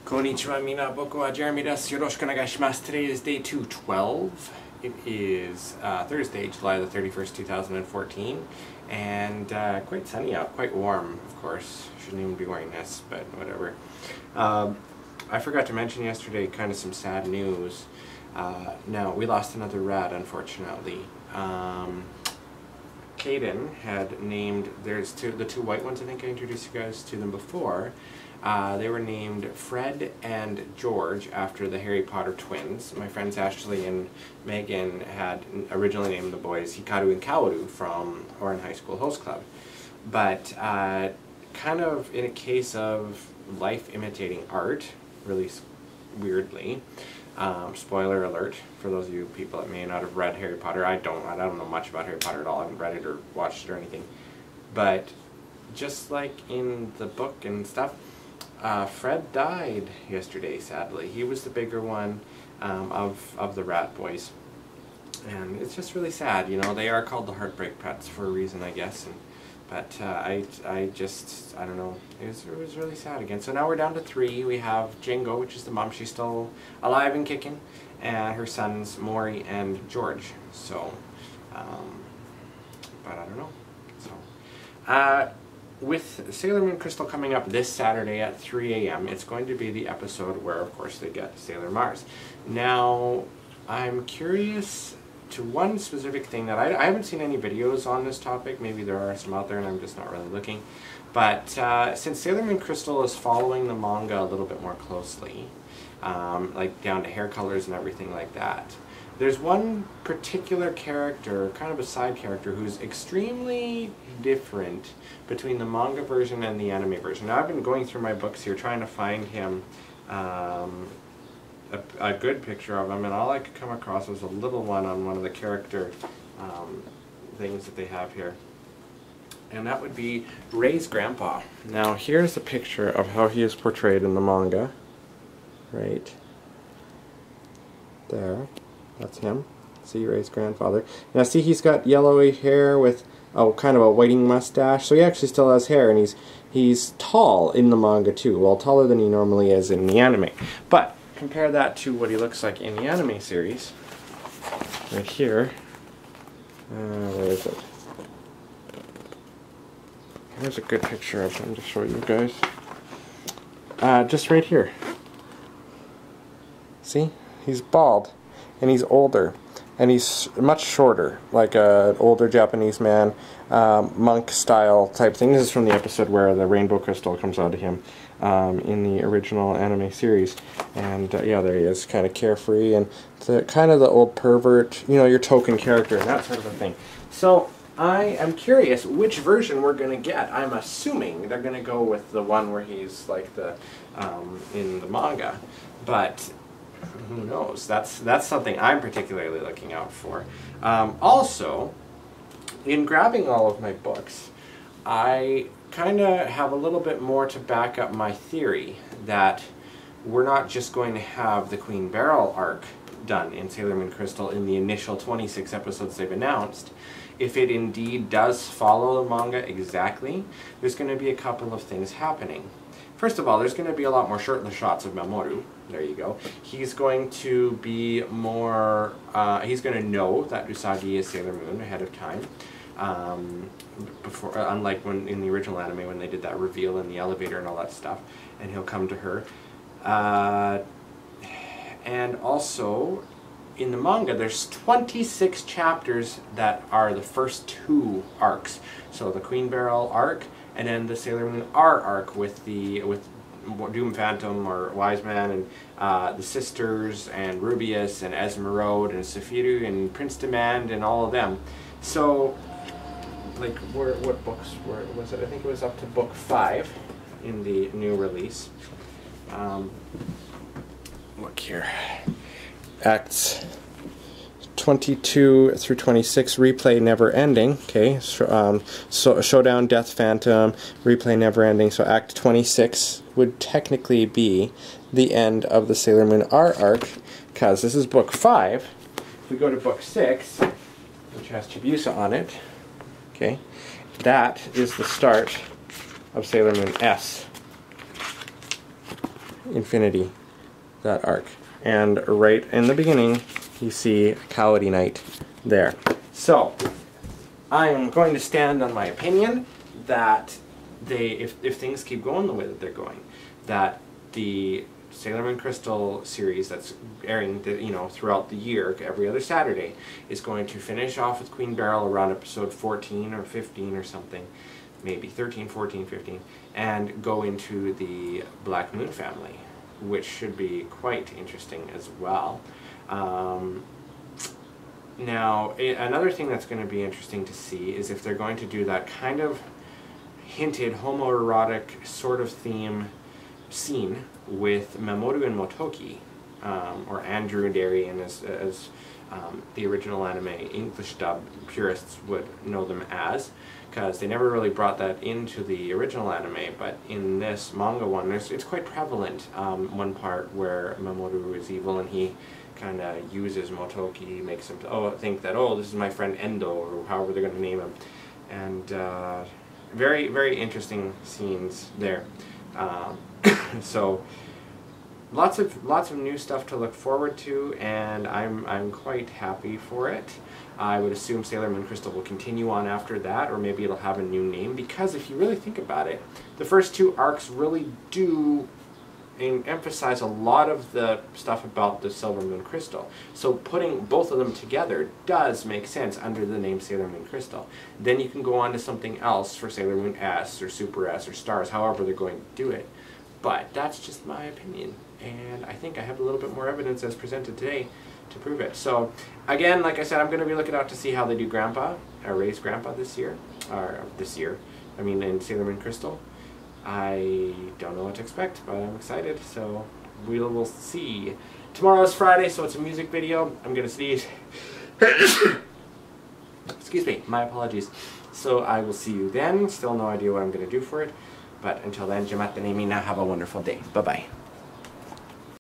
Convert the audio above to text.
Konnichiwa mina, boku wa Jeremy desu. Yoroshiku onegaishimasu. Today is day 212. It is Thursday, July the 31st, 2014, and quite sunny out, quite warm, of course. Shouldn't even be wearing this, but whatever. I forgot to mention yesterday kind of some sad news. Now, we lost another rat, unfortunately. Caden had named, the two white ones, I think I introduced you guys to them before. They were named Fred and George after the Harry Potter twins. My friends Ashley and Megan had originally named the boys Hikaru and Kaoru from Oran High School Host Club. But kind of in a case of life imitating art, really weirdly, spoiler alert for those of you people that may not have read Harry Potter. I don't know much about Harry Potter at all. I haven't read it or watched it or anything. But just like in the book and stuff, Fred died yesterday, sadly. He was the bigger one of the rat boys. And it's just really sad, you know. They are called the heartbreak pets for a reason, I guess. But I don't know. It was really sad again. So now we're down to 3. We have Jingo, which is the mom. She's still alive and kicking. And her sons, Maury and George. So, but I don't know. So, with Sailor Moon Crystal coming up this Saturday at 3 a.m., it's going to be the episode where, of course, they get Sailor Mars. Now, I'm curious to one specific thing that I haven't seen any videos on this topic. Maybe there are some out there and I'm just not really looking. But since Sailor Moon Crystal is following the manga a little bit more closely, like down to hair colors and everything like that, there's one particular character, kind of a side character, who's extremely different between the manga version and the anime version. Now, I've been going through my books here trying to find him a good picture of him, and all I could come across was a little one on one of the character things that they have here. And that would be Rei's grandpa. Now, here's a picture of how he is portrayed in the manga. Right there. That's him. See, Rei's grandfather. Now, see, he's got yellowy hair with kind of a whiting mustache. So he actually still has hair, and he's tall in the manga too. Well, taller than he normally is in the anime. But compare that to what he looks like in the anime series. Right here. Where is it? Here's a good picture of him to show you guys. Just right here. See? He's bald. And he's older, and he's much shorter, like an older Japanese man, monk-style type thing. This is from the episode where the rainbow crystal comes out of him in the original anime series. And yeah, there he is, kind of carefree, and kind of the old pervert, you know, your token character, and that sort of a thing. So I am curious which version we're going to get. I'm assuming they're going to go with the one where he's like the in the manga, but who knows? That's something I'm particularly looking out for. Also, in grabbing all of my books, I kind of have a little bit more to back up my theory that we're not just going to have the Queen Beryl arc done in Sailor Moon Crystal in the initial 26 episodes they've announced. If it indeed does follow the manga exactly, there's going to be a couple of things happening. First of all, there's going to be a lot more shirtless shots of Mamoru. There you go. He's going to be more, he's going to know that Usagi is Sailor Moon ahead of time. Unlike when in the original anime when they did that reveal in the elevator and all that stuff. And he'll come to her. And also, in the manga, there's 26 chapters that are the first 2 arcs. So the Queen Beryl arc, and then the Sailor Moon R arc with Doom Phantom or Wise Man and the sisters and Rubius and Esmeralda and Sephiru and Prince Demand and all of them. So, like, what books was it? I think it was up to book 5 in the new release. Look here. Acts 22 through 26, replay never ending. Okay, so Showdown, Death Phantom, replay never ending. So Act 26 would technically be the end of the Sailor Moon R arc, because this is book 5. If we go to book 6, which has Chibiusa on it, okay, that is the start of Sailor Moon S. Infinity, that arc. And right in the beginning, you see Cowardly Knight there. So, I'm going to stand on my opinion that if things keep going the way that they're going, that the Sailor Moon Crystal series that's airing throughout the year, every other Saturday, is going to finish off with Queen Beryl around episode 14 or 15 or something, maybe 13, 14, 15, and go into the Black Moon family, which should be quite interesting as well. Now, another thing that's going to be interesting to see is if they're going to do that kind of hinted homoerotic sort of theme scene with Mamoru and Motoki, or Andrew and Darien as the original anime English dub purists would know them as, because they never really brought that into the original anime, but in this manga one, it's quite prevalent. One part where Mamoru is evil and he kind of uses Motoki, makes him think that, oh, this is my friend Endo, or however they're going to name him. And very, very interesting scenes there. So lots of new stuff to look forward to, and I'm quite happy for it. I would assume Sailor Moon Crystal will continue on after that, or maybe it'll have a new name, because if you really think about it, the first two arcs really do emphasize a lot of the stuff about the Silver Moon Crystal. So putting both of them together does make sense under the name Sailor Moon Crystal. Then you can go on to something else for Sailor Moon S or Super S or Stars, however they're going to do it. But that's just my opinion, and I think I have a little bit more evidence as presented today to prove it. So again, like I said, I'm going to be looking out to see how they do Grandpa, or Ray's Grandpa in Sailor Moon Crystal. I don't know what to expect, but I'm excited, so we'll see. Tomorrow is Friday, so it's a music video. I'm going to sneeze. Excuse me, my apologies. So I will see you then. Still no idea what I'm going to do for it, but until then, Jamatanemi, now have a wonderful day. Bye-bye.